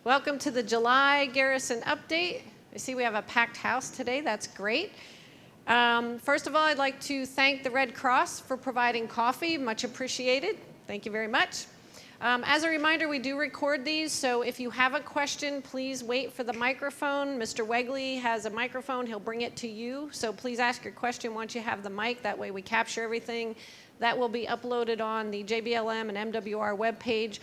Welcome to the July Garrison update. I see we have a packed house today. That's great. First of all, I'd like to thank the Red Cross for providing coffee. Much appreciated. Thank you very much. As a reminder, we do record these, so if you have a question, please wait for the microphone. Mr. Wegley has a microphone. He'll bring it to you, so please ask your question once you have the mic. That way we capture everything. That will be uploaded on the JBLM and MWR webpage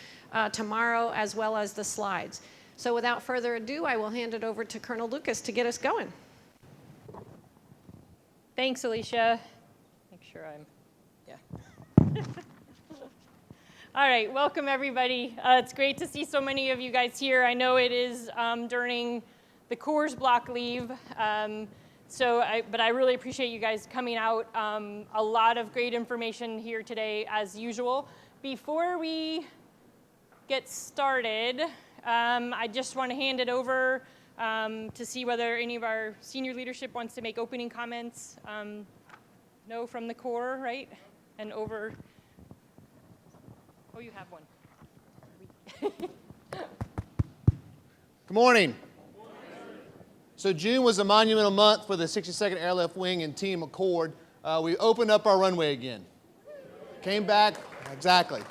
tomorrow, as well as the slides. So without further ado, I will hand it over to Colonel Lucas to get us going. Thanks, Alicia. Make sure yeah. All right, welcome everybody. It's great to see so many of you guys here. I know it is during the Corps block leave, but I really appreciate you guys coming out. A lot of great information here today, as usual. Before we get started, I just want to hand it over to see whether any of our senior leadership wants to make opening comments. No from the Corps, right? And over. Oh, you have one. Good morning. So June was a monumental month for the 62nd Airlift Wing and Team McChord. We opened up our runway again. Came back, exactly.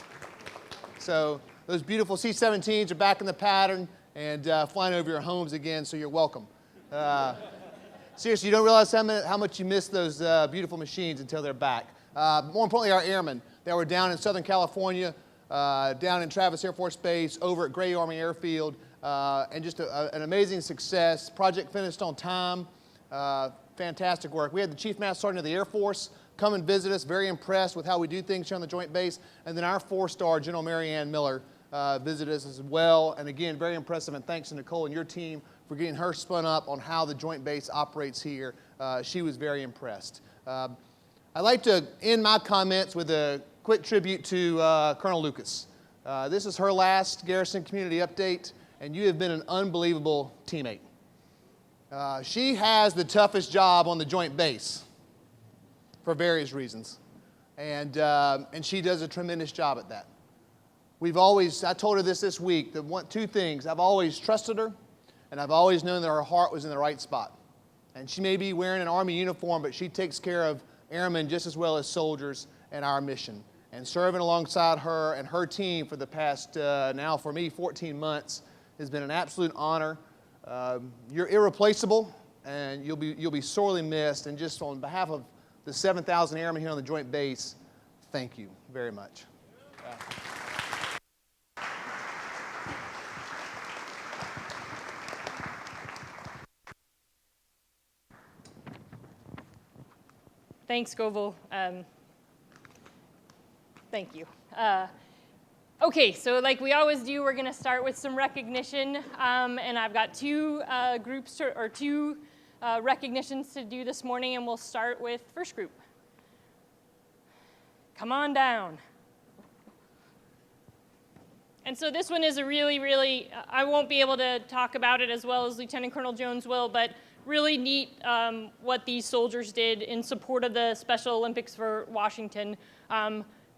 So those beautiful C-17s are back in the pattern and flying over your homes again, so you're welcome. Seriously, you don't realize how much you miss those beautiful machines until they're back. More importantly, our airmen that were down in Southern California, down in Travis Air Force Base, over at Gray Army Airfield, and just an amazing success. Project finished on time. Fantastic work. We had the Chief Master Sergeant of the Air Force come and visit us, very impressed with how we do things here on the Joint Base. And then our 4-star General Mary Ann Miller visited us as well. And again, very impressive, and thanks to Nicole and your team for getting her spun up on how the Joint Base operates here. She was very impressed. I'd like to end my comments with a quick tribute to Colonel Lucas. This is her last Garrison Community Update, and you have been an unbelievable teammate. She has the toughest job on the Joint Base for various reasons, and she does a tremendous job at that. I told her this week, two things. I've always trusted her, and I've always known that her heart was in the right spot. And she may be wearing an Army uniform, but she takes care of airmen just as well as soldiers and our mission. And serving alongside her and her team for the past, now for me, 14 months has been an absolute honor. You're irreplaceable, and you'll be sorely missed. And just on behalf of the 7,000 airmen here on the Joint Base, thank you very much. Thanks, Goval. Thank you. Okay, so like we always do, we're going to start with some recognition, and I've got two recognitions to do this morning, and we'll start with first group. Come on down. And so this one is a really, I won't be able to talk about it as well as Lieutenant Colonel Jones will, but really neat what these soldiers did in support of the Special Olympics for Washington.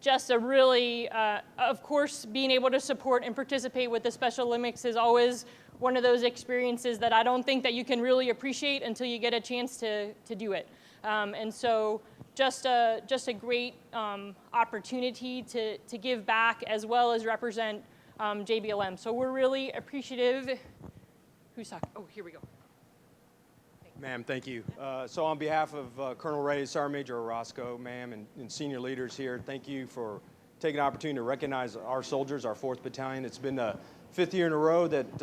Just a really, of course, being able to support and participate with the Special Olympics is always one of those experiences that I don't think that you can really appreciate until you get a chance to do it. And so just a great opportunity to give back as well as represent JBLM. So we're really appreciative. Who's talking? Oh, here we go. Ma'am, thank you. So on behalf of Colonel Ray, Sergeant Major Orozco, ma'am, and senior leaders here, thank you for taking the opportunity to recognize our soldiers, our 4th Battalion. It's been the 5th year in a row that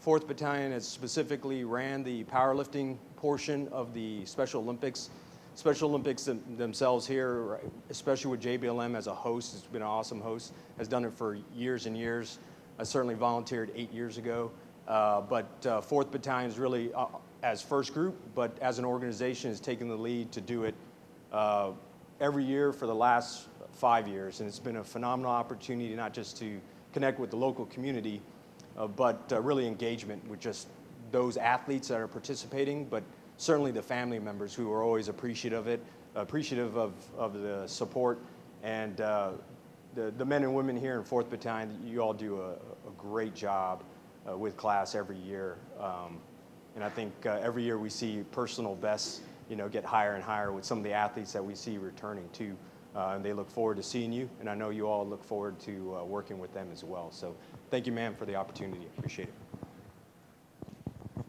4th Battalion has specifically ran the powerlifting portion of the Special Olympics. Special Olympics themselves here, especially with JBLM as a host, it's been an awesome host, has done it for years and years. I certainly volunteered 8 years ago, but 4th Battalion is really as first group, but as an organization has taken the lead to do it every year for the last 5 years. And it's been a phenomenal opportunity not just to connect with the local community, but really engagement with just those athletes that are participating, but certainly the family members who are always appreciative of the support. And the men and women here in 4th Battalion, you all do a great job with class every year. And I think every year we see personal bests, get higher and higher with some of the athletes that we see returning too. And they look forward to seeing you, and I know you all look forward to working with them as well. So thank you, ma'am, for the opportunity. Appreciate it.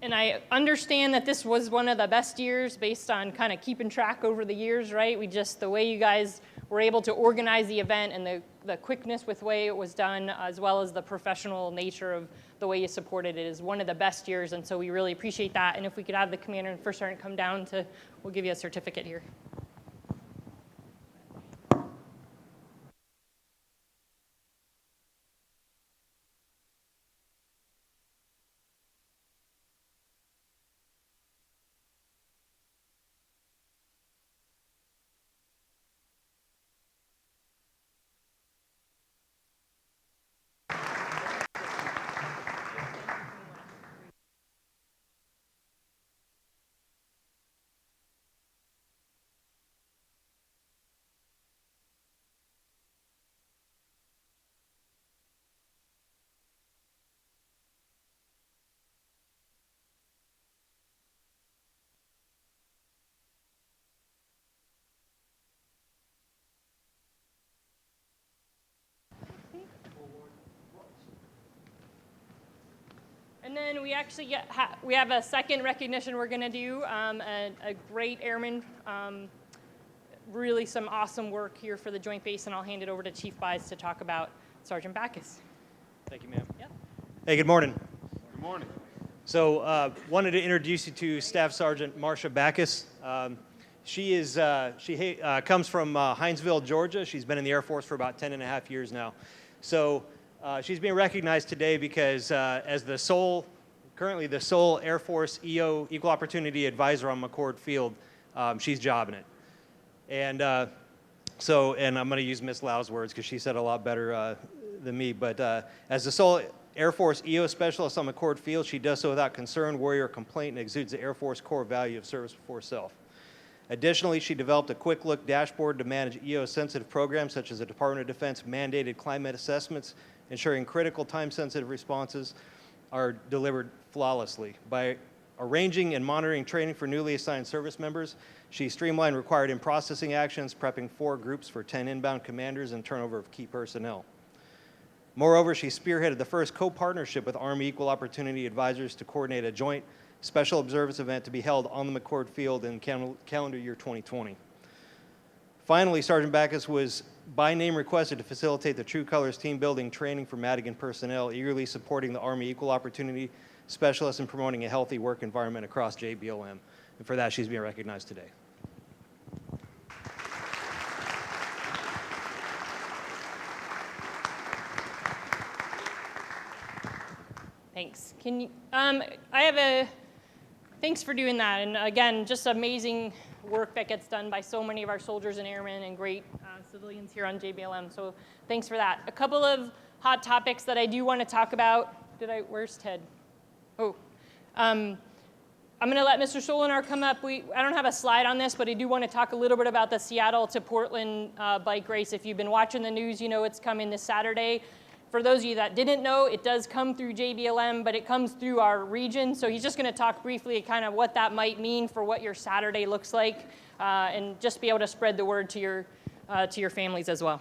And I understand that this was one of the best years based on kind of keeping track over the years, right? The way you guys were able to organize the event and the quickness with the way it was done, as well as the professional nature of the way you supported it, is one of the best years. And so we really appreciate that. And if we could have the commander and first sergeant come down we'll give you a certificate here. And then we actually we have a second recognition we're going to do, a great airman, really some awesome work here for the Joint Base, and I'll hand it over to Chief Byes to talk about Sergeant Backus. Thank you, ma'am. Yep. Hey, good morning. Good morning. So wanted to introduce you to Staff Sergeant Marcia Backus. She comes from Hinesville, Georgia. She's been in the Air Force for about 10.5 years now. So she's being recognized today because as currently the sole Air Force EO, Equal Opportunity Advisor on McChord Field, she's jobbing it. And and I'm going to use Ms. Lau's words because she said a lot better than me, but as the sole Air Force EO Specialist on McChord Field, she does so without concern, worry, or complaint, and exudes the Air Force core value of service before self. Additionally, she developed a quick look dashboard to manage EO-sensitive programs such as the Department of Defense mandated climate assessments, ensuring critical time-sensitive responses are delivered flawlessly. By arranging and monitoring training for newly assigned service members, she streamlined required in-processing actions, prepping 4 groups for 10 inbound commanders and turnover of key personnel. Moreover, she spearheaded the first co-partnership with Army Equal Opportunity Advisors to coordinate a joint special observance event to be held on the McChord Field in calendar year 2020. Finally, Sergeant Backus was by name requested to facilitate the True Colors team building training for Madigan personnel, eagerly supporting the Army Equal Opportunity Specialists and promoting a healthy work environment across JBLM. And for that, she's being recognized today. Thanks. Thanks for doing that. And again, just amazing work that gets done by so many of our soldiers and airmen and great civilians here on JBLM. So thanks for that. A couple of hot topics that I do want to talk about. Where's Ted? Oh, I'm going to let Mr. Solinar come up. I don't have a slide on this, but I do want to talk a little bit about the Seattle to Portland bike race. If you've been watching the news, you know it's coming this Saturday. For those of you that didn't know, it does come through JBLM, but it comes through our region. So he's just going to talk briefly kind of what that might mean for what your Saturday looks like, and just be able to spread the word to your families as well.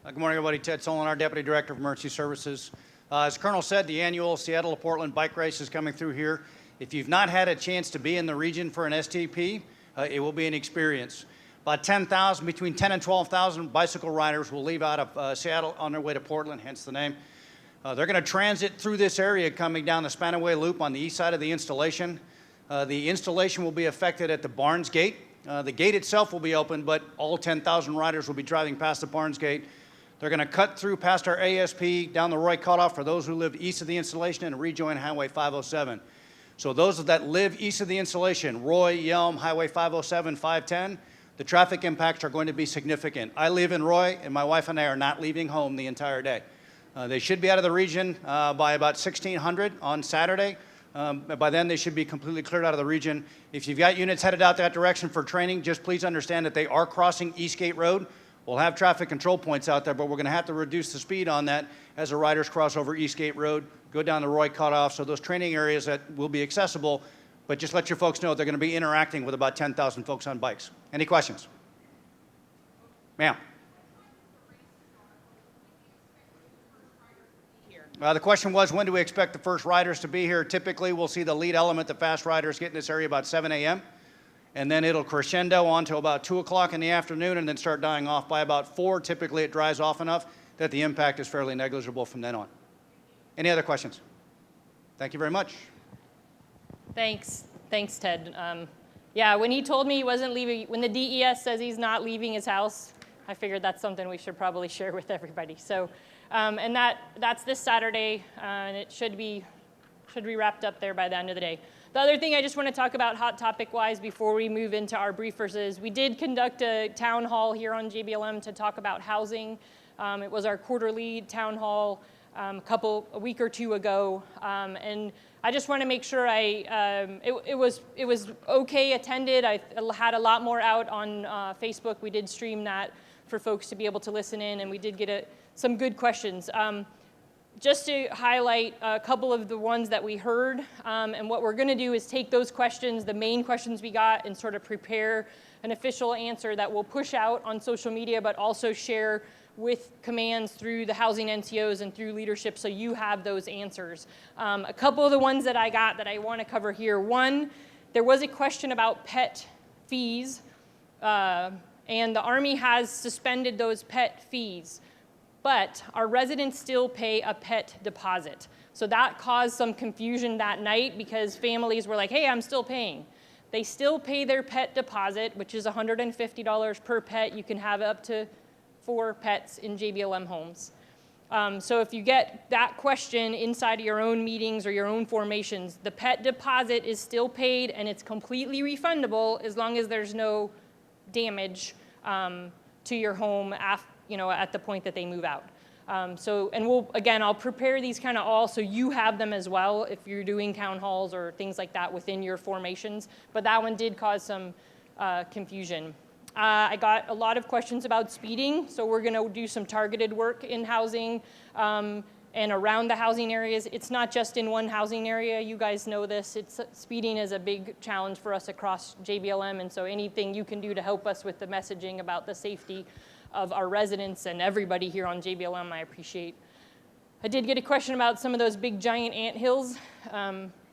Good morning, everybody. Ted Solinar, Deputy Director of Emergency Services. As Colonel said, the annual Seattle to Portland bike race is coming through here. If you've not had a chance to be in the region for an STP, it will be an experience. About 10,000, between 10 and 12,000 bicycle riders will leave out of Seattle on their way to Portland, hence the name. They're going to transit through this area coming down the Spanaway Loop on the east side of the installation. The installation will be affected at the Barnes Gate. The gate itself will be open, but all 10,000 riders will be driving past the Barnes Gate. They're going to cut through past our ASP down the Roy Cutoff for those who live east of the installation and rejoin Highway 507. So those that live east of the installation, Roy, Yelm, Highway 507, 510, the traffic impacts are going to be significant. I live in Roy, and my wife and I are not leaving home the entire day. They should be out of the region by about 1600 on Saturday. By then, they should be completely cleared out of the region. If you've got units headed out that direction for training, just please understand that they are crossing Eastgate Road. We'll have traffic control points out there, but we're going to have to reduce the speed on that as the riders cross over Eastgate Road, go down the Roy Cutoff, so those training areas that will be accessible, but just let your folks know they're going to be interacting with about 10,000 folks on bikes. Any questions? Ma'am. The question was, when do we expect the first riders to be here? Typically, we'll see the lead element, the fast riders, get in this area about 7 a.m., and then it'll crescendo on to about 2 o'clock in the afternoon and then start dying off by about 4. Typically, it dries off enough that the impact is fairly negligible from then on. Any other questions? Thank you very much. Thanks, Ted. Yeah, when he told me he wasn't leaving, when the DES says he's not leaving his house, I figured that's something we should probably share with everybody. So, and that's this Saturday, and it should be wrapped up there by the end of the day. The other thing I just want to talk about hot topic-wise before we move into our briefers is we did conduct a town hall here on JBLM to talk about housing. It was our quarterly town hall a week or two ago, and I just want to make sure it was okay attended. I had a lot more out on Facebook. We did stream that for folks to be able to listen in, and we did get some good questions. Just to highlight a couple of the ones that we heard, and what we're going to do is take those questions, the main questions we got, and sort of prepare an official answer that we'll push out on social media, but also share with commands through the housing NCOs and through leadership, so you have those answers. A couple of the ones that I got that I want to cover here. One, there was a question about pet fees, and the Army has suspended those pet fees. But our residents still pay a pet deposit. So that caused some confusion that night because families were like, hey, I'm still paying. They still pay their pet deposit, which is $150 per pet. You can have up to 4 pets in JBLM homes. So if you get that question inside of your own meetings or your own formations, the pet deposit is still paid and it's completely refundable as long as there's no damage to your home at the point that they move out. I'll prepare these kind of all so you have them as well if you're doing town halls or things like that within your formations. But that one did cause some confusion. I got a lot of questions about speeding, so we're going to do some targeted work in housing and around the housing areas. It's not just in one housing area. You guys know this. Speeding is a big challenge for us across JBLM, and so anything you can do to help us with the messaging about the safety of our residents and everybody here on JBLM, I appreciate. I did get a question about some of those big giant anthills.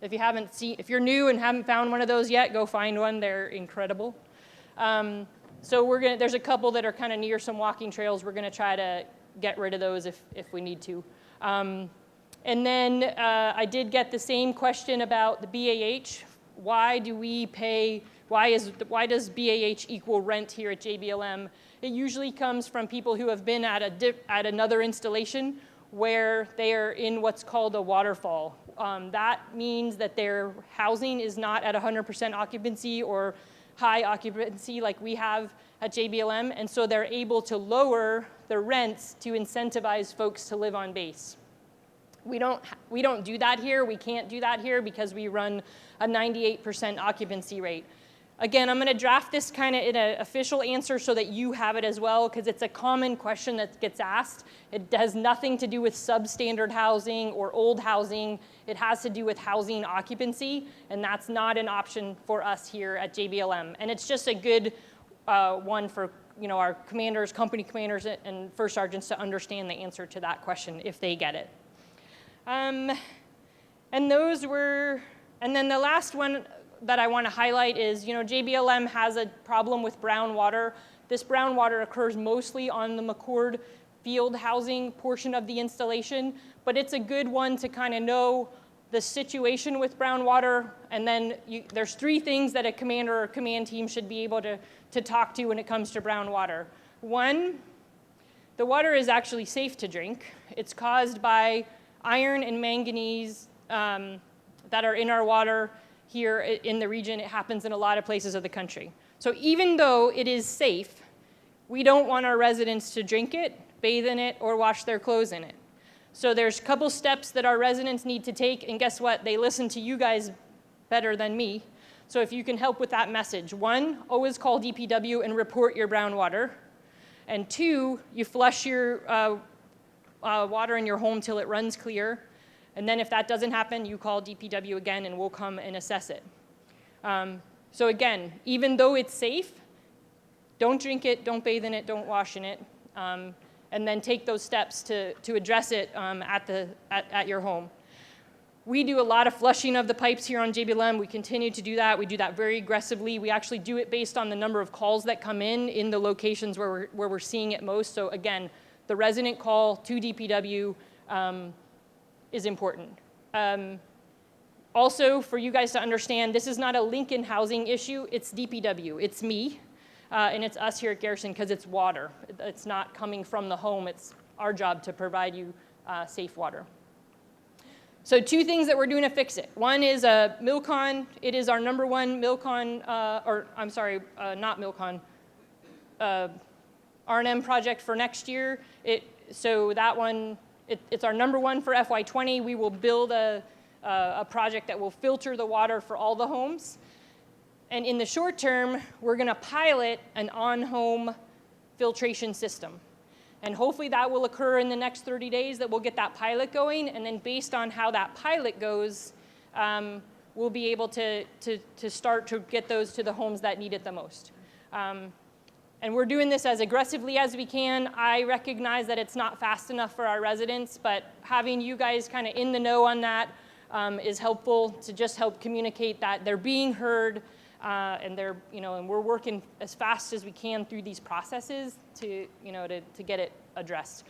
If you're new and haven't found one of those yet, go find one. They're incredible. So there's a couple that are kind of near some walking trails. We're going to try to get rid of those if we need to. And then I did get the same question about the BAH. Why does BAH equal rent here at JBLM? It usually comes from people who have been at another installation where they are in what's called a waterfall. That means that their housing is not at 100% occupancy or high occupancy like we have at JBLM, and so they're able to lower the rents to incentivize folks to live on base. We don't do that here. We can't do that here because we run a 98% occupancy rate. Again, I'm going to draft this kind of in an official answer so that you have it as well, because it's a common question that gets asked. It has nothing to do with substandard housing or old housing. It has to do with housing occupancy, and that's not an option for us here at JBLM. And it's just a good one for our commanders, company commanders, and first sergeants to understand the answer to that question if they get it. And then the last one that I want to highlight is, JBLM has a problem with brown water. This brown water occurs mostly on the McChord field housing portion of the installation, but it's a good one to kind of know the situation with brown water. And then there's 3 things that a commander or command team should be able to talk to when it comes to brown water. 1, the water is actually safe to drink. It's caused by iron and manganese that are in our water here in the region. It happens in a lot of places of the country. So even though it is safe, we don't want our residents to drink it, bathe in it, or wash their clothes in it. So there's a couple steps that our residents need to take, and guess what? They listen to you guys better than me. So if you can help with that message. 1, always call DPW and report your brown water. And 2, you flush your water in your home till it runs clear. And then if that doesn't happen, you call DPW again and we'll come and assess it. So again, even though it's safe, don't drink it, don't bathe in it, don't wash in it, and then take those steps to address it at your home. We do a lot of flushing of the pipes here on JBLM. We continue to do that. We do that very aggressively. We actually do it based on the number of calls that come in the locations where we're seeing it most. So again, the resident call to DPW is important. Also, for you guys to understand, this is not a Lincoln housing issue. It's DPW. It's me, and it's us here at Garrison because it's water. It's not coming from the home. It's our job to provide you safe water. So 2 things that we're doing to fix it. One is MILCON. It is our #1 MILCON, or I'm sorry, not MILCON, R&M project for next year. So that one, it's our #1 for FY20. We will build a project that will filter the water for all the homes. And in the short term, we're going to pilot an on-home filtration system. And hopefully that will occur in the next 30 days, that we'll get that pilot going. And then based on how that pilot goes, we'll be able to start to get those to the homes that need it the most. And we're doing this as aggressively as we can. I recognize that it's not fast enough for our residents, but having you guys kind of in the know on that is helpful to just help communicate that they're being heard, and they're, and we're working as fast as we can through these processes to get it addressed.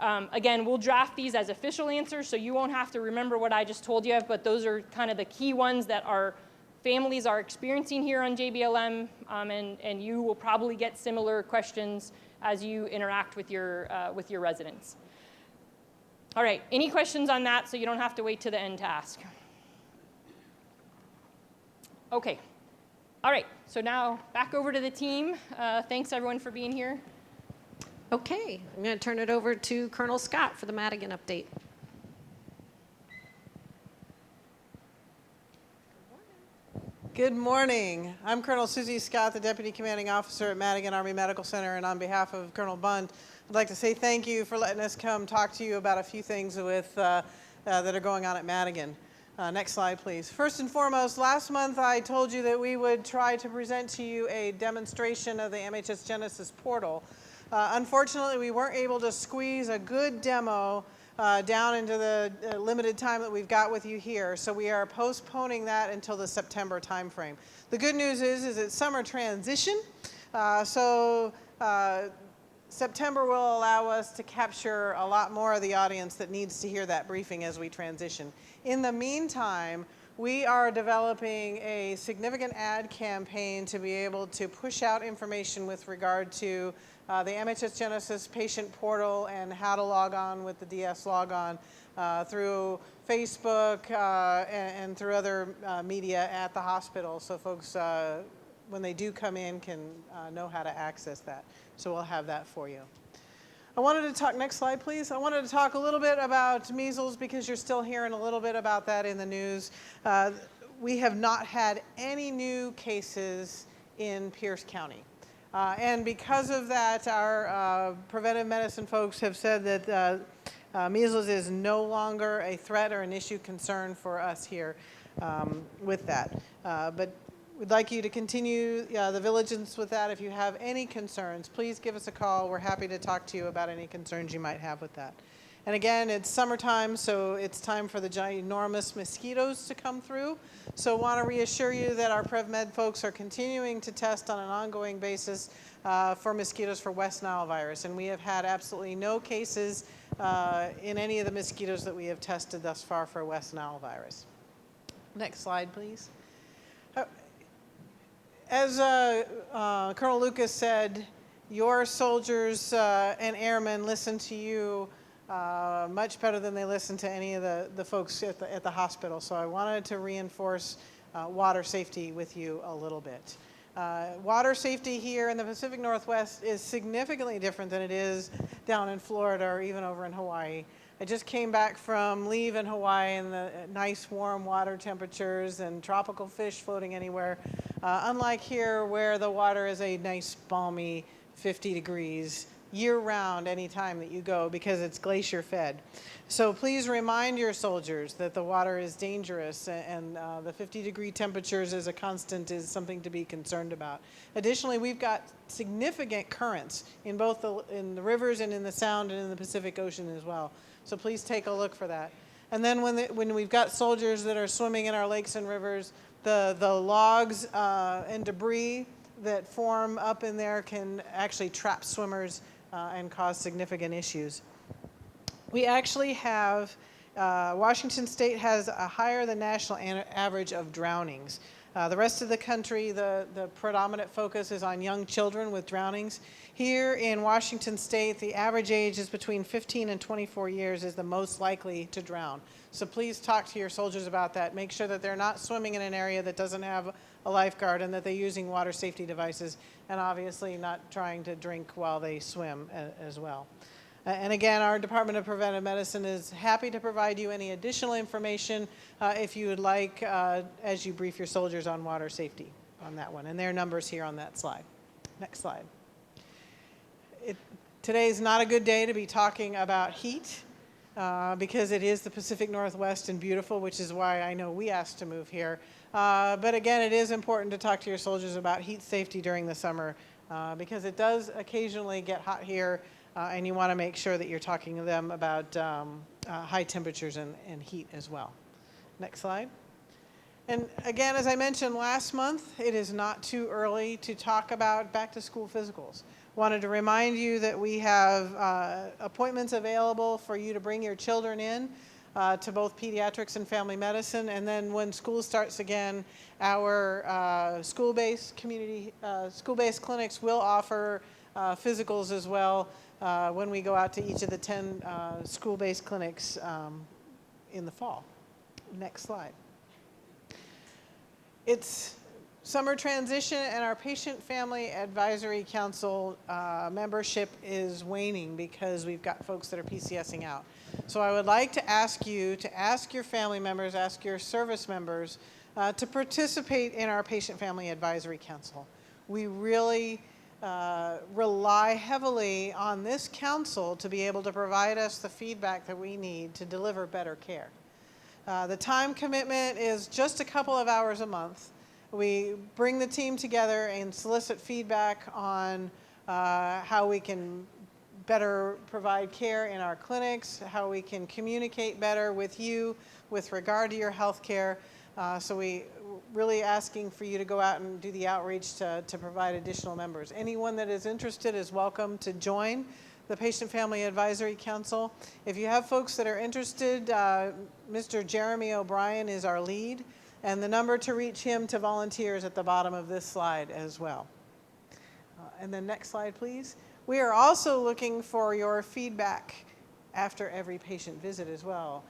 Again, we'll draft these as official answers, so you won't have to remember what I just told you, but those are kind of the key ones that our families are experiencing here on JBLM, and you will probably get similar questions as you interact with your residents. All right, any questions on that so you don't have to wait to the end to ask? Okay. All right, so now back over to the team. Thanks everyone for being here. Okay, I'm going to turn it over to Colonel Scott for the Madigan update. Good morning. I'm Colonel Susie Scott, the Deputy Commanding Officer at Madigan Army Medical Center, and on behalf of Colonel Bund, I'd like to say thank you for letting us come talk to you about a few things that are going on at Madigan. Next slide, please. First and foremost, last month I told you that we would try to present to you a demonstration of the MHS Genesis portal. Unfortunately, we weren't able to squeeze a good demo down into the limited time that we've got with you here, so we are postponing that until the September timeframe. The good news is it's summer transition, so September will allow us to capture a lot more of the audience that needs to hear that briefing as we transition. In the meantime, we are developing a significant ad campaign to be able to push out information with regard to the MHS Genesis patient portal and how to log on with the DS Logon through Facebook and through other media at the hospital, so folks, when they do come in, can know how to access that. So we'll have that for you. I wanted to talk, next slide please. I wanted to talk a little bit about measles because you're still hearing a little bit about that in the news. We have not had any new cases in Pierce County. And because of that, our preventive medicine folks have said that measles is no longer a threat or an issue concern for us here with that. But we'd like you to continue the vigilance with that. If you have any concerns, please give us a call. We're happy to talk to you about any concerns you might have with that. And again, it's summertime, so it's time for the ginormous mosquitoes to come through. So I want to reassure you that our PrevMed folks are continuing to test on an ongoing basis for mosquitoes for West Nile virus. And we have had absolutely no cases in any of the mosquitoes that we have tested thus far for West Nile virus. Next slide, please. As Colonel Lucas said, your soldiers and airmen listen to you much better than they listen to any of the folks at the hospital. So I wanted to reinforce water safety with you a little bit. Water safety here in the Pacific Northwest is significantly different than it is down in Florida or even over in Hawaii. I just came back from leave in Hawaii and the nice warm water temperatures and tropical fish floating anywhere. Unlike here where the water is a nice balmy 50 degrees year-round anytime that you go because it's glacier-fed. So please remind your soldiers that the water is dangerous and the 50-degree temperatures as a constant is something to be concerned about. Additionally, we've got significant currents in both in the rivers and in the Sound and in the Pacific Ocean as well. So please take a look for that. And then when we've got soldiers that are swimming in our lakes and rivers, the logs and debris that form up in there can actually trap swimmers and cause significant issues. We actually have, Washington State has a higher than national average of drownings. The rest of the country, the predominant focus is on young children with drownings. Here in Washington State, the average age is between 15 and 24 years is the most likely to drown. So please talk to your soldiers about that. Make sure that they're not swimming in an area that doesn't have a lifeguard and that they're using water safety devices and obviously not trying to drink while they swim as well. And again, our Department of Preventive Medicine is happy to provide you any additional information if you would like as you brief your soldiers on water safety on that one. And there are numbers here on that slide. Next slide. Today is not a good day to be talking about heat because it is the Pacific Northwest and beautiful, which is why I know we asked to move here. But again, it is important to talk to your soldiers about heat safety during the summer because it does occasionally get hot here. And you want to make sure that you're talking to them about high temperatures and heat as well. Next slide. And again, as I mentioned last month, it is not too early to talk about back-to-school physicals. Wanted to remind you that we have appointments available for you to bring your children in to both pediatrics and family medicine. And then when school starts again, our school-based clinics will offer physicals as well when we go out to each of the 10 school-based clinics in the fall. Next slide. It's summer transition and our Patient Family Advisory Council membership is waning because we've got folks that are PCSing out. So I would like to ask you to ask your family members, ask your service members to participate in our Patient Family Advisory Council. We really rely heavily on this council to be able to provide us the feedback that we need to deliver better care. The time commitment is just a couple of hours a month. We bring the team together and solicit feedback on how we can better provide care in our clinics, how we can communicate better with you with regard to your health care. So we really asking for you to go out and do the outreach to provide additional members. Anyone that is interested is welcome to join the Patient Family Advisory Council. If you have folks that are interested, Mr. Jeremy O'Brien is our lead, and the number to reach him to volunteer is at the bottom of this slide as well. And then next slide, please. We are also looking for your feedback after every patient visit as well.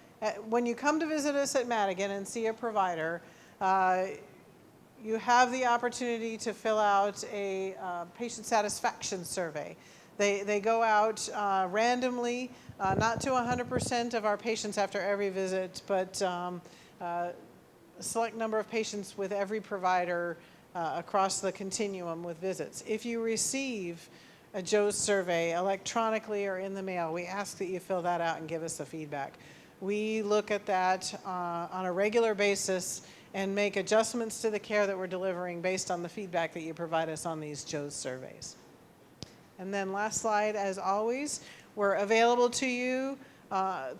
When you come to visit us at Madigan and see a provider, you have the opportunity to fill out a patient satisfaction survey. They go out randomly, not to 100% of our patients after every visit, but a select number of patients with every provider across the continuum with visits. If you receive a Joe's survey electronically or in the mail, we ask that you fill that out and give us the feedback. We look at that on a regular basis and make adjustments to the care that we're delivering based on the feedback that you provide us on these Joe's surveys. And then last slide, as always, we're available to you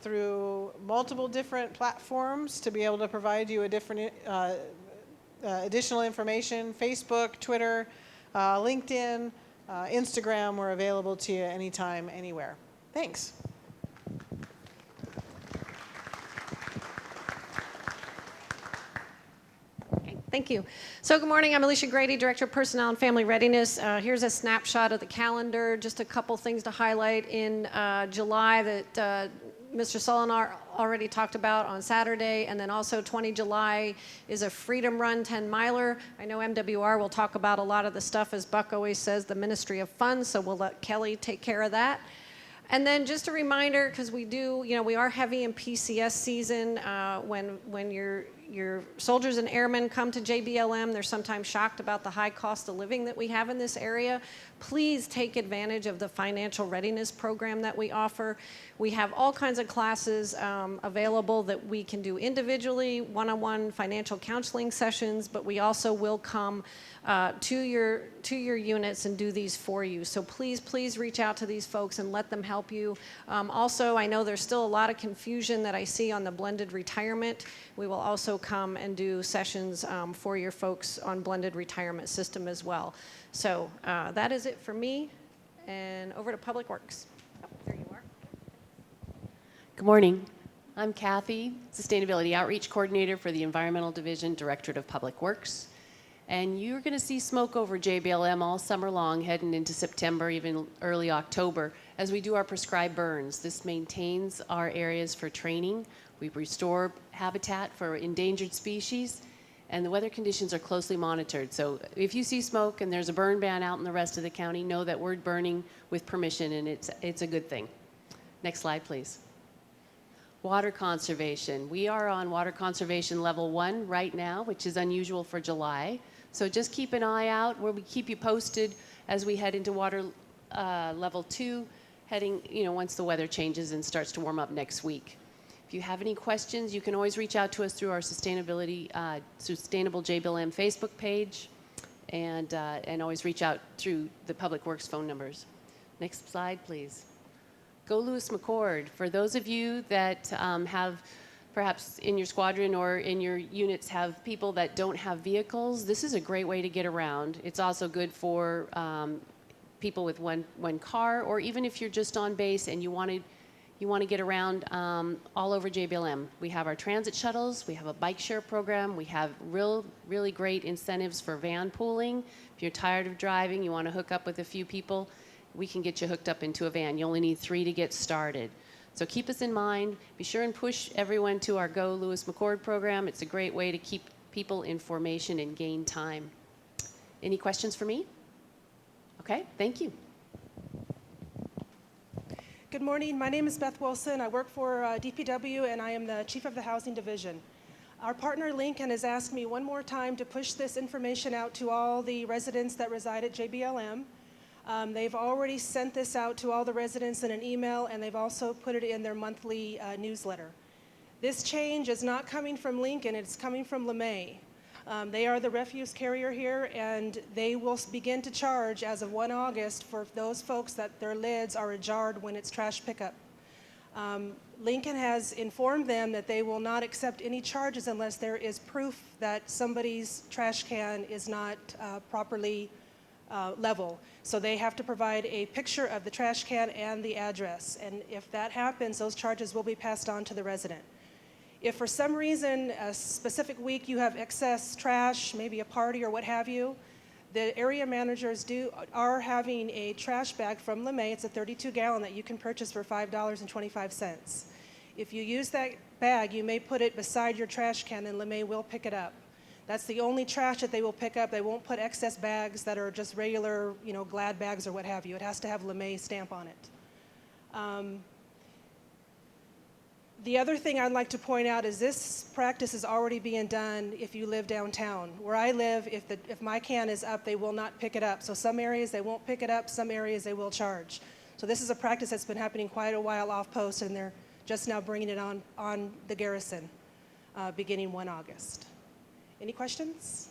through multiple different platforms to be able to provide you a different additional information. Facebook, Twitter, LinkedIn, Instagram, we're available to you anytime, anywhere. Thanks. Thank you. So good morning, I'm Alicia Grady, Director of Personnel and Family Readiness. Here's a snapshot of the calendar, just a couple things to highlight in July that Mr. Solinar already talked about on Saturday, and then also 20 July is a Freedom Run 10-miler. I know MWR will talk about a lot of the stuff, as Buck always says, the Ministry of Funds, so we'll let Kelly take care of that. And then just a reminder, because we do, we are heavy in PCS season. When your soldiers and airmen come to JBLM, they're sometimes shocked about the high cost of living that we have in this area. Please take advantage of the financial readiness program that we offer. We have all kinds of classes available that we can do individually, one-on-one financial counseling sessions, but we also will come to your units and do these for you. So please reach out to these folks and let them help you. Also, I know there's still a lot of confusion that I see on the blended retirement. We will also come and do sessions for your folks on blended retirement system as well. So that is it for me, and over to Public Works. Oh, there you are. Good morning. I'm Kathy, Sustainability Outreach Coordinator for the Environmental Division, Directorate of Public Works. And you're going to see smoke over JBLM all summer long, heading into September, even early October, as we do our prescribed burns. This maintains our areas for training. We restore habitat for endangered species, and the weather conditions are closely monitored. So if you see smoke and there's a burn ban out in the rest of the county, know that we're burning with permission, and it's a good thing. Next slide, please. Water conservation. We are on water conservation level 1 right now, which is unusual for July. So just keep an eye out. We'll keep you posted as we head into water level 2, heading, once the weather changes and starts to warm up next week. If you have any questions, you can always reach out to us through our Sustainable JBLM Facebook page, and always reach out through the Public Works phone numbers. Next slide, please. Go Lewis-McChord. For those of you that have perhaps in your squadron or in your units have people that don't have vehicles, this is a great way to get around. It's also good for people with one car, or even if you're just on base and you want to get around all over JBLM. We have our transit shuttles, we have a bike share program, we have really great incentives for van pooling. If you're tired of driving, you want to hook up with a few people, we can get you hooked up into a van. You only need 3 to get started. So keep us in mind. Be sure and push everyone to our Go Lewis-McChord program. It's a great way to keep people in formation and gain time. Any questions for me? Okay, thank you. Good morning. My name is Beth Wilson. I work for DPW, and I am the Chief of the Housing Division. Our partner Lincoln has asked me one more time to push this information out to all the residents that reside at JBLM. They've already sent this out to all the residents in an email, and they've also put it in their monthly newsletter. This change is not coming from Lincoln, it's coming from LeMay. They are the refuse carrier here, and they will begin to charge as of 1 August for those folks that their lids are ajar when it's trash pickup. Lincoln has informed them that they will not accept any charges unless there is proof that somebody's trash can is not properly level. So they have to provide a picture of the trash can and the address. And if that happens, those charges will be passed on to the resident. If for some reason, a specific week you have excess trash, maybe a party or what have you, the area managers are having a trash bag from LeMay. It's a 32-gallon that you can purchase for $5.25. If you use that bag, you may put it beside your trash can and LeMay will pick it up. That's the only trash that they will pick up. They won't put excess bags that are just regular, Glad bags or what have you. It has to have LeMay stamp on it. The other thing I'd like to point out is this practice is already being done if you live downtown. Where I live, if my can is up, they will not pick it up. So some areas they won't pick it up, some areas they will charge. So this is a practice that's been happening quite a while off post, and they're just now bringing it on the Garrison beginning 1 August. Any questions?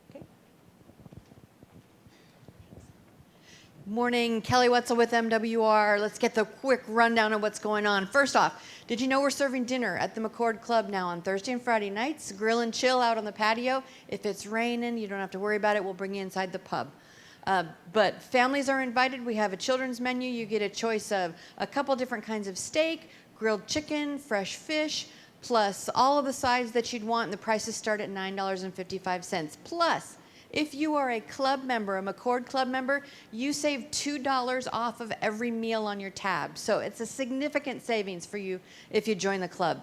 Okay. Morning, Kelly Wetzel with MWR. Let's get the quick rundown of what's going on. First off, did you know we're serving dinner at the McChord Club now on Thursday and Friday nights? Grill and chill out on the patio. If it's raining, you don't have to worry about it. We'll bring you inside the pub. But families are invited. We have a children's menu. You get a choice of a couple different kinds of steak, grilled chicken, fresh fish, plus all of the sides that you'd want, and the prices start at $9.55. Plus, if you are a club member, a McChord Club member, you save $2 off of every meal on your tab. So it's a significant savings for you if you join the club.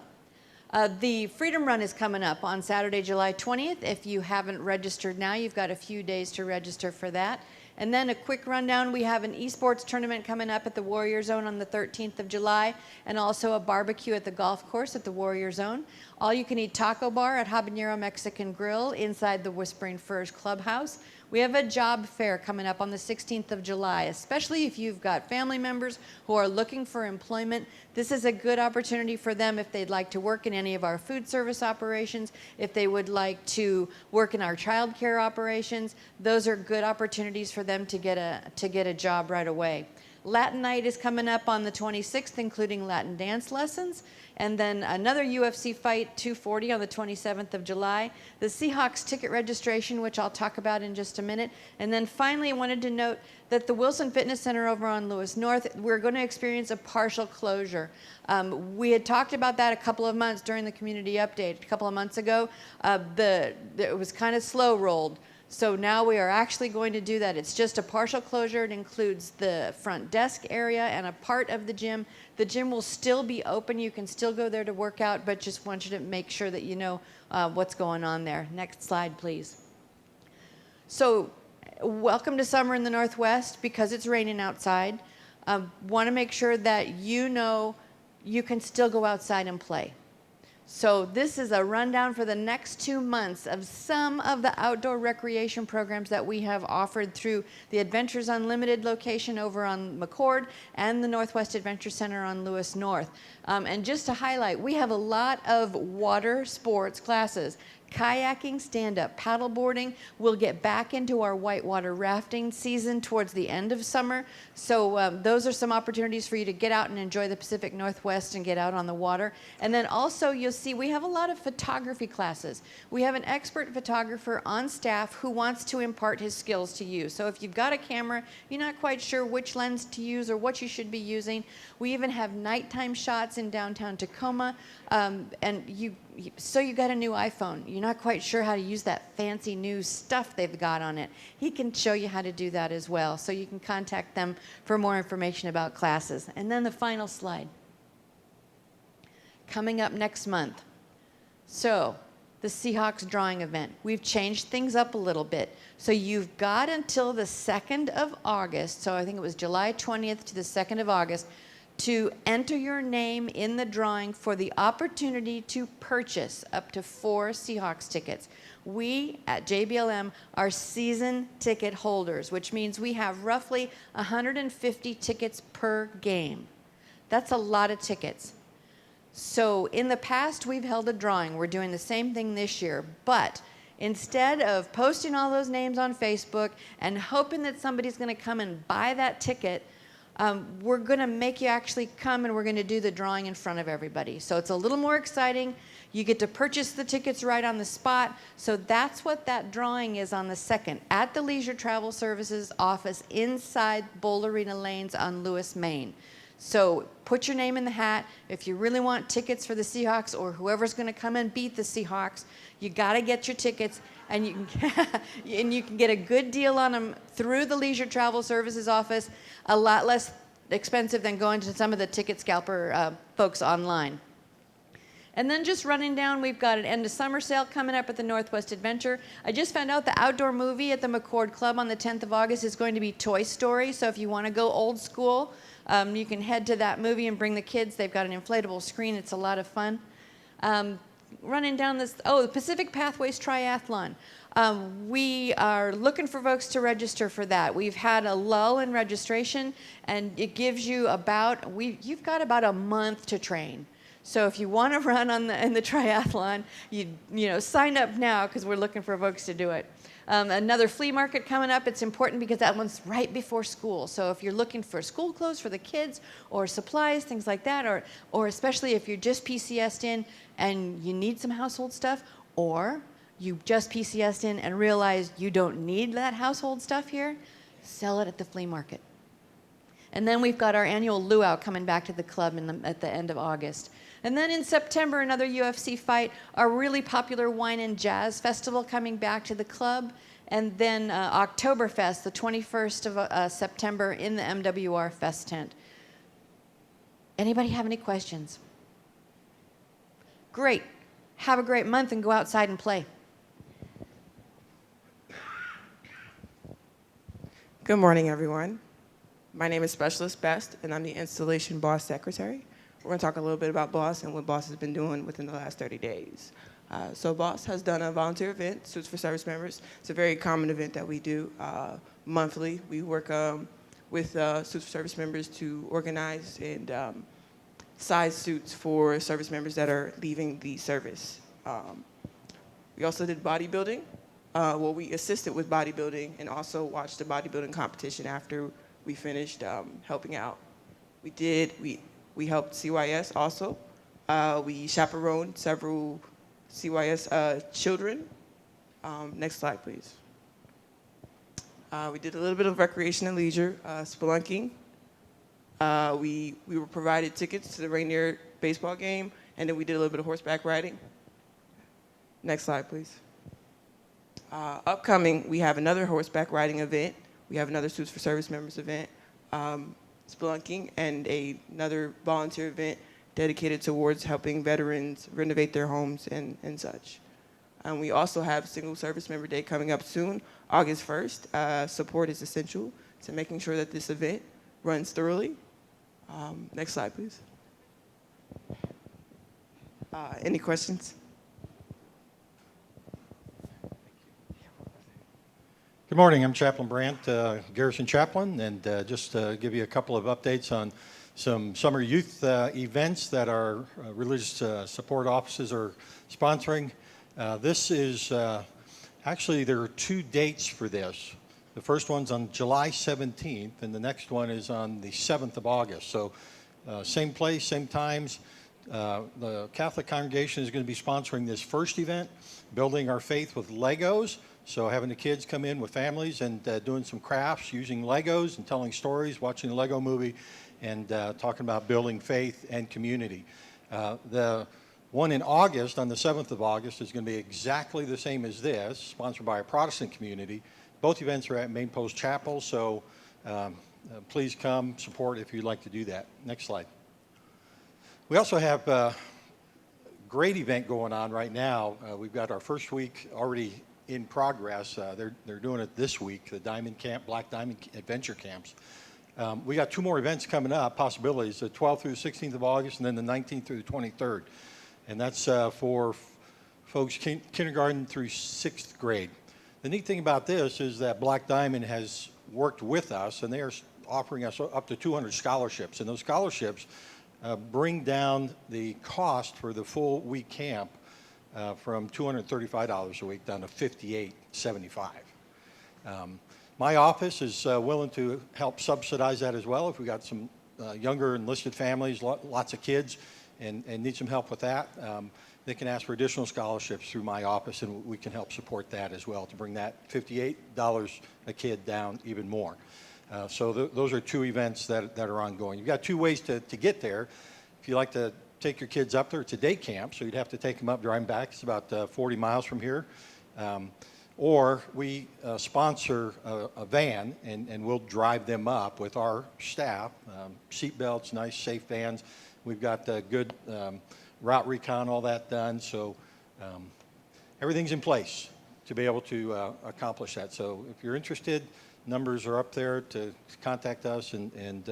The Freedom Run is coming up on Saturday, July 20th. If you haven't registered now, you've got a few days to register for that. And then a quick rundown, we have an esports tournament coming up at the Warrior Zone on the 13th of July, and also a barbecue at the golf course at the Warrior Zone. All you can eat taco bar at Habanero Mexican Grill inside the Whispering Firs Clubhouse. We have a job fair coming up on the 16th of July, especially if you've got family members who are looking for employment. This is a good opportunity for them if they'd like to work in any of our food service operations, if they would like to work in our child care operations. Those are good opportunities for them to get a job right away. Latin Night is coming up on the 26th, including Latin dance lessons. And then another UFC fight, 240 on the 27th of July. The Seahawks ticket registration, which I'll talk about in just a minute. And then finally, I wanted to note that the Wilson Fitness Center over on Lewis North, we're going to experience a partial closure. We had talked about that a couple of months during the community update. A couple of months ago, it was kind of slow rolled. So now we are actually going to do that. It's just a partial closure. It includes the front desk area and a part of the gym. The gym will still be open. You can still go there to work out, but just want you to make sure that you know what's going on there. Next slide, please. So welcome to summer in the Northwest. Because it's raining outside, want to make sure that you know you can still go outside and play. So this is a rundown for the next 2 months of some of the outdoor recreation programs that we have offered through the Adventures Unlimited location over on McChord and the Northwest Adventure Center on Lewis North. And just to highlight, we have a lot of water sports classes. Kayaking, stand-up paddleboarding. We'll get back into our whitewater rafting season towards the end of summer. So those are some opportunities for you to get out and enjoy the Pacific Northwest and get out on the water. And then also you'll see we have a lot of photography classes. We have an expert photographer on staff who wants to impart his skills to you. So if you've got a camera, you're not quite sure which lens to use or what you should be using. We even have nighttime shots in downtown Tacoma. So you got a new iPhone. You're not quite sure how to use that fancy new stuff they've got on it. He can show you how to do that as well. So you can contact them for more information about classes. And then the final slide. Coming up next month. So the Seahawks drawing event. We've changed things up a little bit. So you've got until the 2nd of August. So I think it was July 20th to the 2nd of August to enter your name in the drawing for the opportunity to purchase up to 4 Seahawks tickets. We at JBLM are season ticket holders, which means we have roughly 150 tickets per game. That's a lot of tickets. So in the past, we've held a drawing. We're doing the same thing this year, but instead of posting all those names on Facebook and hoping that somebody's going to come and buy that ticket, we're going to make you actually come and we're going to do the drawing in front of everybody. So it's a little more exciting. You get to purchase the tickets right on the spot. So that's what that drawing is on the 2nd at the Leisure Travel Services office inside Bowl Arena Lanes on Lewis, Maine. So put your name in the hat. If you really want tickets for the Seahawks or whoever's going to come and beat the Seahawks, you got to get your tickets, and you can get a good deal on them through the Leisure Travel Services office, a lot less expensive than going to some of the ticket scalper folks online. And then just running down, we've got an end of summer sale coming up at the Northwest Adventure. I just found out the outdoor movie at the McChord Club on the 10th of August is going to be Toy Story. So if you want to go old school, you can head to that movie and bring the kids. They've got an inflatable screen. It's a lot of fun. Running down this, the Pacific Pathways Triathlon. We are looking for folks to register for that. We've had a lull in registration, and it gives you you've got about a month to train. So if you want to run in the triathlon, sign up now because we're looking for folks to do it. Another flea market coming up. It's important because that one's right before school. So if you're looking for school clothes for the kids or supplies, things like that, or especially if you're just PCS'd in and you need some household stuff, or you just PCS'd in and realize you don't need that household stuff here, sell it at the flea market. And then we've got our annual luau coming back to the club at the end of August. And then in September, another UFC fight, our really popular wine and jazz festival coming back to the club. And then Oktoberfest, the 21st of September in the MWR Fest tent. Anybody have any questions? Great. Have a great month and go outside and play. Good morning, everyone. My name is Specialist Best, and I'm the Installation Boss Secretary. We're going to talk a little bit about BOSS and what BOSS has been doing within the last 30 days. So BOSS has done a volunteer event, Suits for Service Members. It's a very common event that we do monthly. We work with Suits for Service members to organize and size suits for service members that are leaving the service. We also did bodybuilding. Well, we assisted with bodybuilding and also watched the bodybuilding competition after we finished helping out. We helped CYS also. We chaperoned several CYS children. Next slide, please. We did a little bit of recreation and leisure, spelunking. We were provided tickets to the Rainier baseball game, and then we did a little bit of horseback riding. Next slide, please. Upcoming, we have another horseback riding event. We have another Suits for Service Members event, spelunking, and another volunteer event dedicated towards helping veterans renovate their homes and such. We also have Single Service Member Day coming up soon, August 1st. Support is essential to making sure that this event runs thoroughly. Next slide, please. Any questions? Good morning, I'm Chaplain Brandt, Garrison Chaplain, and just to give you a couple of updates on some summer youth events that our religious support offices are sponsoring. This is, actually there are 2 dates for this. The first one's on July 17th, and the next one is on the 7th of August. So same place, same times. The Catholic congregation is going to be sponsoring this first event, Building Our Faith with Legos. So having the kids come in with families and doing some crafts using Legos and telling stories, watching the Lego movie, and talking about building faith and community. The one in August, on the 7th of August, is going to be exactly the same as this, sponsored by a Protestant community. Both events are at Main Post Chapel, so please come support if you'd like to do that. Next slide. We also have a great event going on right now. We've got our first week already in progress. They're doing it this week, the Diamond Camp, Black Diamond Adventure Camps. We got 2 more events coming up, possibilities, the 12th through the 16th of August, and then the 19th through the 23rd. And that's for folks kindergarten through 6th grade. The neat thing about this is that Black Diamond has worked with us, and they are offering us up to 200 scholarships. And those scholarships bring down the cost for the full week camp from $235 a week down to $58.75. My office is willing to help subsidize that as well. If we got some younger enlisted families, lots of kids, and need some help with that, they can ask for additional scholarships through my office, and we can help support that as well to bring that $58 a kid down even more. So those are 2 events that are ongoing. You've got 2 ways to get there. If you like to take your kids up there, it's a day camp, so you'd have to take them up, driving back. It's about 40 miles from here. Or we sponsor a van, and we'll drive them up with our staff, seat belts, nice, safe vans. We've got good route recon, all that done, so everything's in place to be able to accomplish that. So if you're interested, numbers are up there to contact us and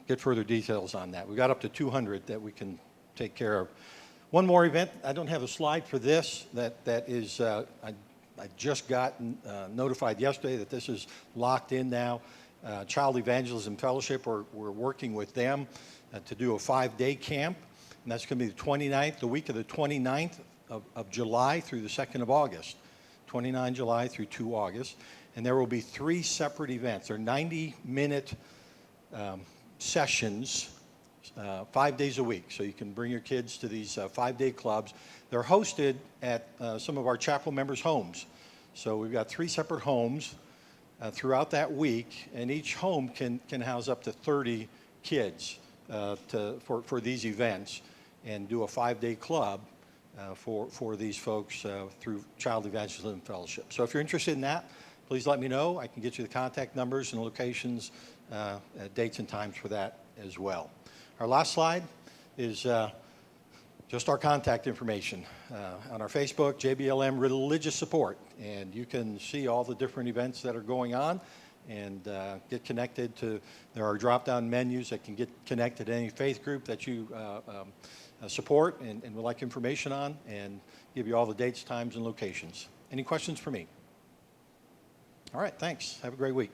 get further details on that. We've got up to 200 that we can take care of. One more event, I don't have a slide for this, that is, I just got notified yesterday that this is locked in now. Child Evangelism Fellowship, we're working with them to do a 5-day camp, and that's going to be the 29th, the week of the 29th of July through the 2nd of August, 29 July through 2 August, and there will be 3 separate events. They're 90-minute sessions, 5 days a week, so you can bring your kids to these 5-day clubs. They're hosted at some of our chapel members' homes. So we've got 3 separate homes throughout that week, and each home can house up to 30 kids for these events, and do a 5-day club for these folks through Child Evangelism Fellowship. So if you're interested in that, please let me know. I can get you the contact numbers and locations, dates and times for that as well. Our last slide is just our contact information. On our Facebook, JBLM Religious Support, and you can see all the different events that are going on and get connected to, there are drop-down menus that can get connected to any faith group that you support and would like information on, and give you all the dates, times, and locations. Any questions for me? All right, thanks. Have a great week.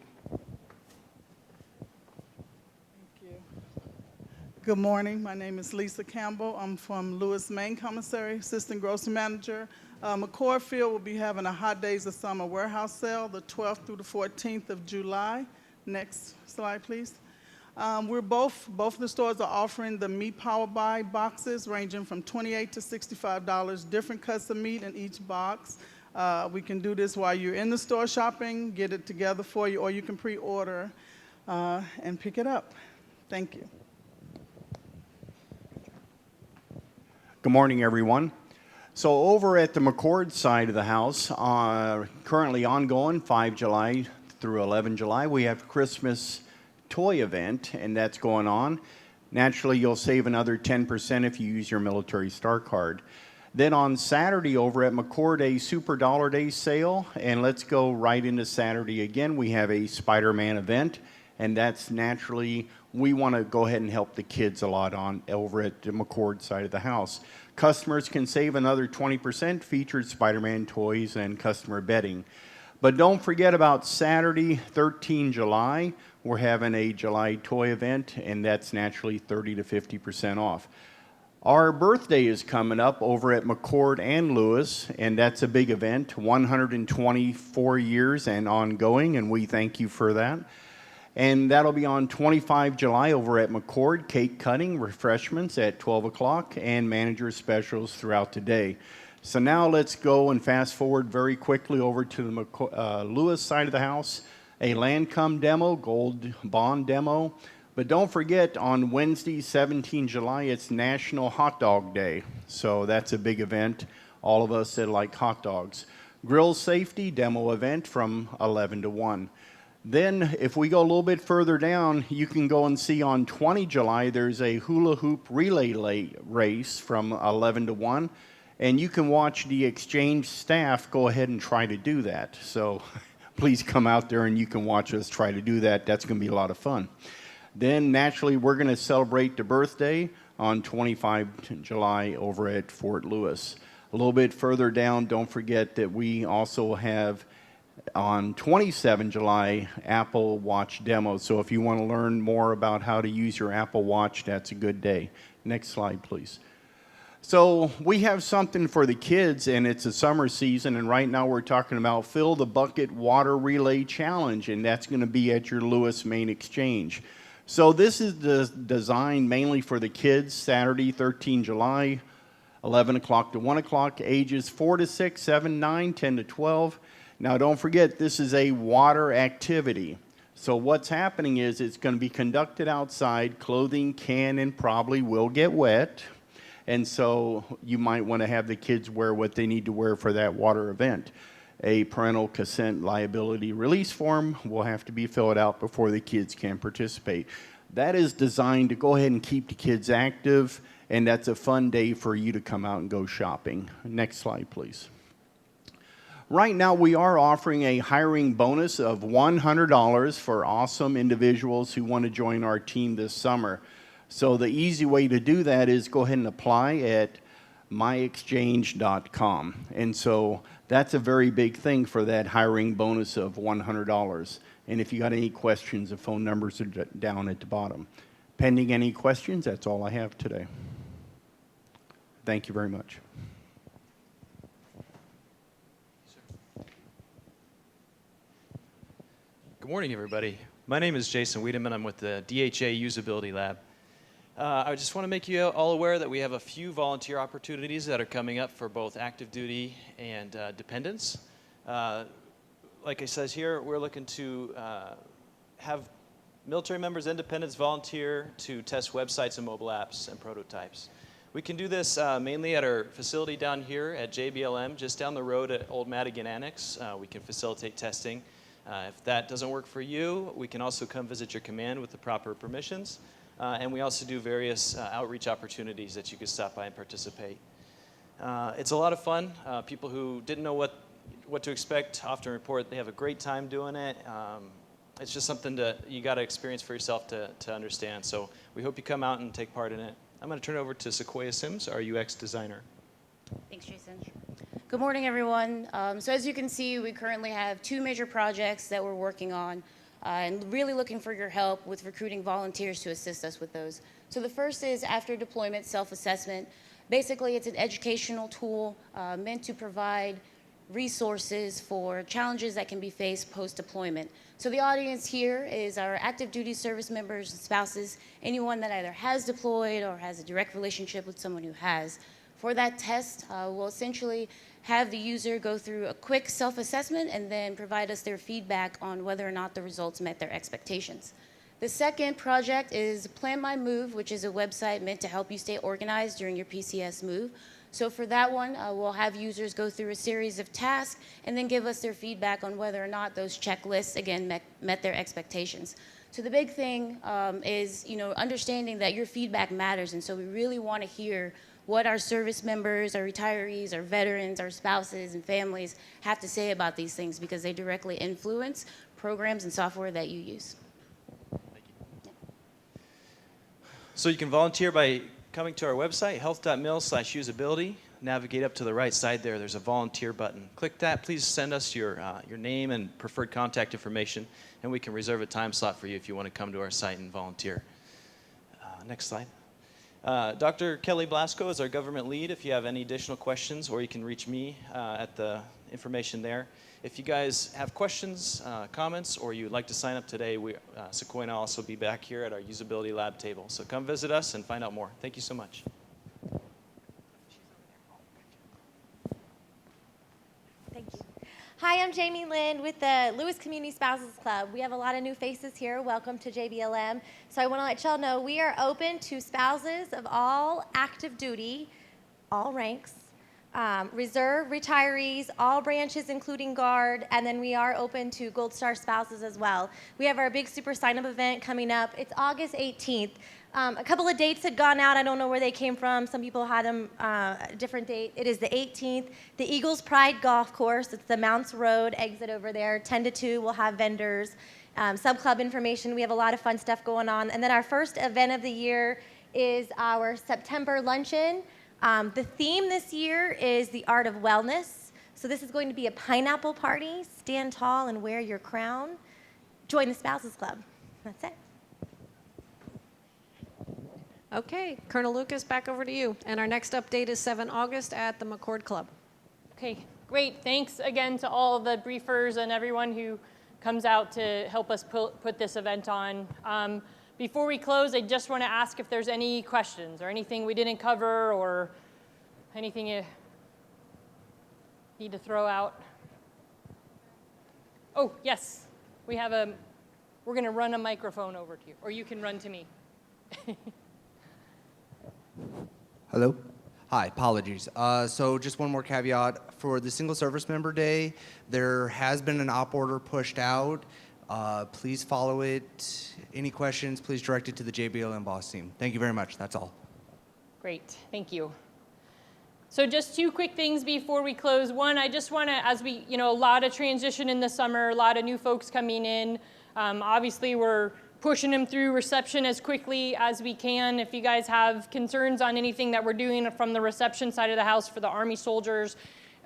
Good morning. My name is Lisa Campbell. I'm from Lewis, Maine Commissary, Assistant Grocery Manager. McChord Field will be having a Hot Days of Summer warehouse sale the 12th through the 14th of July. Next slide, please. Both of the stores are offering the meat power buy boxes ranging from $28 to $65, different cuts of meat in each box. We can do this while you're in the store shopping, get it together for you, or you can pre-order and pick it up. Thank you. Good morning, everyone. So over at the McChord side of the house, currently ongoing 5 July through 11 July, we have Christmas toy event, and that's going on. Naturally, you'll save another 10% if you use your Military Star Card. Then on Saturday over at McChord, a Super Dollar Day sale, and let's go right into Saturday again. We have a Spider-Man event, and that's naturally, we want to go ahead and help the kids a lot on over at the McChord side of the house. Customers can save another 20%, featured Spider-Man toys and customer bedding. But don't forget about Saturday, 13 July. We're having a July toy event, and that's naturally 30 to 50% off. Our birthday is coming up over at McChord and Lewis, and that's a big event, 124 years and ongoing, and we thank you for that. And that'll be on 25 July over at McChord, cake cutting, refreshments at 12 o'clock, and manager specials throughout the day. So now let's go and fast forward very quickly over to the Lewis side of the house, a Landcom demo, gold bond demo. But don't forget, on Wednesday, 17 July, it's National Hot Dog Day. So that's a big event. All of us that like hot dogs. Grill safety demo event from 11 to 1. Then, if we go a little bit further down, you can go and see on 20 July, there's a hula hoop relay race from 11 to 1. And you can watch the exchange staff go ahead and try to do that. So please come out there and you can watch us try to do that. That's going to be a lot of fun. Then, naturally, we're going to celebrate the birthday on 25 July over at Fort Lewis. A little bit further down, don't forget that we also have on 27 July, Apple Watch demo. So if you want to learn more about how to use your Apple Watch, that's a good day. Next slide, please. So we have something for the kids, and it's a summer season, and right now we're talking about Fill the Bucket Water Relay Challenge, and that's going to be at your Lewis Main Exchange. So this is designed mainly for the kids, Saturday, 13 July, 11 o'clock to 1 o'clock, ages 4 to 6, 7, 9, 10 to 12. Now, don't forget, this is a water activity. So what's happening is it's going to be conducted outside. Clothing can and probably will get wet. And so you might want to have the kids wear what they need to wear for that water event. A parental consent liability release form will have to be filled out before the kids can participate. That is designed to go ahead and keep the kids active, and that's a fun day for you to come out and go shopping. Next slide, please. Right now, we are offering a hiring bonus of $100 for awesome individuals who want to join our team this summer. So the easy way to do that is go ahead and apply at myexchange.com. And so that's a very big thing for that hiring bonus of $100. And if you got any questions, the phone numbers are down at the bottom. Pending any questions, that's all I have today. Thank you very much. Good morning, everybody. My name is Jason Wiedemann. I'm with the DHA Usability Lab. I just want to make you all aware that we have a few volunteer opportunities that are coming up for both active duty and dependents. Like it says here, we're looking to have military members and dependents volunteer to test websites and mobile apps and prototypes. We can do this mainly at our facility down here at JBLM, just down the road at Old Madigan Annex. We can facilitate testing. If that doesn't work for you, we can also come visit your command with the proper permissions. And we also do various outreach opportunities that you could stop by and participate. It's a lot of fun. People who didn't know what to expect often report they have a great time doing it. It's just something that you got to experience for yourself to understand. So we hope you come out and take part in it. I'm going to turn it over to Sequoia Sims, our UX designer. Thanks, Jason. Good morning, everyone. So as you can see, we currently have 2 major projects that we're working on and really looking for your help with recruiting volunteers to assist us with those. So the first is after deployment self-assessment. Basically, it's an educational tool meant to provide resources for challenges that can be faced post-deployment. So the audience here is our active duty service members and spouses, anyone that either has deployed or has a direct relationship with someone who has. For that test, we'll essentially have the user go through a quick self-assessment and then provide us their feedback on whether or not the results met their expectations. The second project is Plan My Move, which is a website meant to help you stay organized during your PCS move. So for that one, we'll have users go through a series of tasks and then give us their feedback on whether or not those checklists, again, met their expectations. So the big thing is, understanding that your feedback matters, and so we really want to hear what our service members, our retirees, our veterans, our spouses, and families have to say about these things because they directly influence programs and software that you use. So you can volunteer by coming to our website, health.mil/usability. Navigate up to the right side there. There's a volunteer button. Click that. Please send us your name and preferred contact information, and we can reserve a time slot for you if you want to come to our site and volunteer. Next slide. Dr. Kelly Blasco is our government lead if you have any additional questions, or you can reach me at the information there. If you guys have questions, comments, or you'd like to sign up today, Sequoia and I will also be back here at our Usability Lab table. So come visit us and find out more. Thank you so much. Thank you. Hi, I'm Jamie Lind with the Lewis Community Spouses Club. We have a lot of new faces here. Welcome to JBLM. So I want to let y'all know we are open to spouses of all active duty, all ranks, reserve, retirees, all branches including Guard, and then we are open to Gold Star spouses as well. We have our big super sign-up event coming up. It's August 18th. A couple of dates had gone out. I don't know where they came from. Some people had them a different date. It is the 18th. The Eagles Pride Golf Course. It's the Mounts Road exit over there. 10 to 2. We'll have vendors, sub-club information. We have a lot of fun stuff going on. And then our first event of the year is our September luncheon. The theme this year is the art of wellness. So this is going to be a pineapple party. Stand tall and wear your crown. Join the Spouses Club. That's it. Okay, Colonel Lucas, back over to you. And our next update is 7 August at the McChord Club. Okay, great. Thanks again to all of the briefers and everyone who comes out to help us put this event on. Before we close, I just want to ask if there's any questions or anything we didn't cover or anything you need to throw out. Oh, yes. We're going to run a microphone over to you, or you can run to me. Hello? Hi, apologies. So just one more caveat. For the Single Service Member Day, there has been an op order pushed out. Please follow it. Any questions, please direct it to the JBLM boss team. Thank you very much. That's all. Great. Thank you. So just 2 quick things before we close. One, I just want to, as we, a lot of transition in the summer, a lot of new folks coming in. Obviously, we're pushing them through reception as quickly as we can. If you guys have concerns on anything that we're doing from the reception side of the house for the Army soldiers,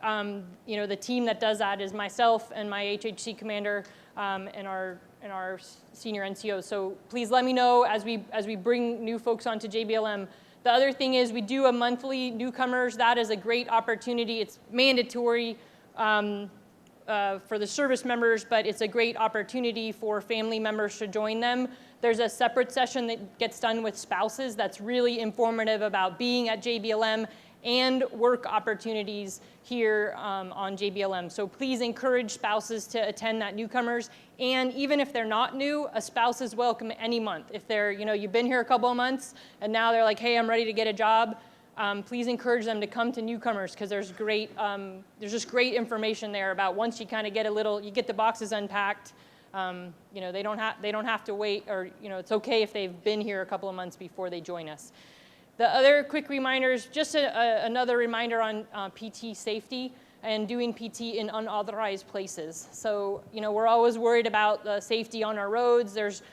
the team that does that is myself and my HHC commander and our senior NCO. So please let me know as we bring new folks onto JBLM. The other thing is we do a monthly newcomers. That is a great opportunity. It's mandatory for the service members, but it's a great opportunity for family members to join them. There's a separate session that gets done with spouses that's really informative about being at JBLM and work opportunities here on JBLM. So please encourage spouses to attend that newcomers. And even if they're not new, a spouse is welcome any month. If they're, you've been here a couple of months and now they're like, hey, I'm ready to get a job, please encourage them to come to newcomers because there's just great information there about once you kind of get you get the boxes unpacked, they don't have to wait, or it's okay if they've been here a couple of months before they join us. The other quick reminders, just another reminder on PT safety and doing PT in unauthorized places. So we're always worried about the safety on our roads. There's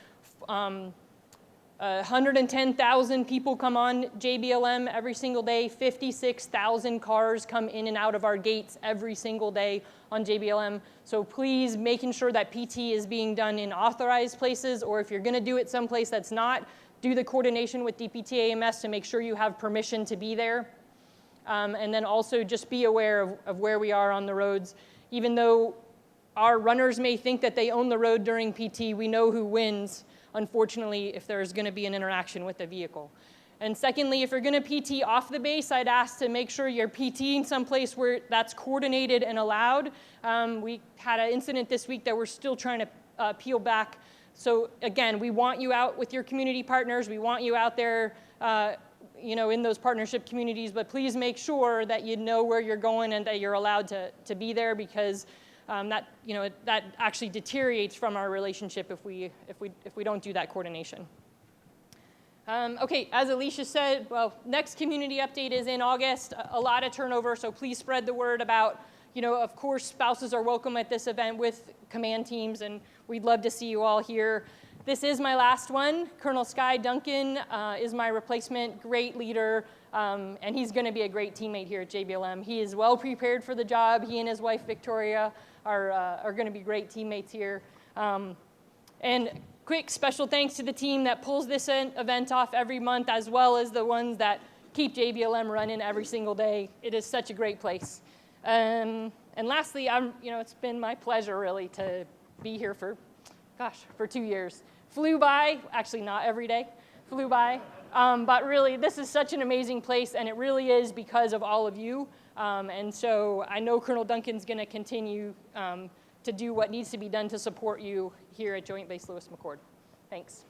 110,000 people come on JBLM every single day. 56,000 cars come in and out of our gates every single day on JBLM. So please, making sure that PT is being done in authorized places, or if you're going to do it someplace that's not, do the coordination with DPTA AMS to make sure you have permission to be there. And then also just be aware of where we are on the roads. Even though our runners may think that they own the road during PT, we know who wins, unfortunately, if there's going to be an interaction with the vehicle. And secondly, if you're going to PT off the base, I'd ask to make sure you're PTing someplace where that's coordinated and allowed. We had an incident this week that we're still trying to peel back. So again, we want you out with your community partners. We want you out there in those partnership communities, but please make sure that you know where you're going and that you're allowed to be there, because that actually deteriorates from our relationship if we don't do that coordination. Okay, as Alicia said, well, next community update is in August. A lot of turnover, so please spread the word about, of course, spouses are welcome at this event with command teams, and we'd love to see you all here. This is my last one. Colonel Sky Duncan is my replacement, great leader, and he's going to be a great teammate here at JBLM. He is well prepared for the job. He and his wife, Victoria, are going to be great teammates here. And quick special thanks to the team that pulls this event off every month, as well as the ones that keep JBLM running every single day. It is such a great place. And lastly, it's been my pleasure, really, to be here for 2 years. Flew by, actually not every day, flew by. But really, this is such an amazing place, and it really is because of all of you. And so I know Colonel Duncan's going to continue to do what needs to be done to support you here at Joint Base Lewis-McChord. Thanks.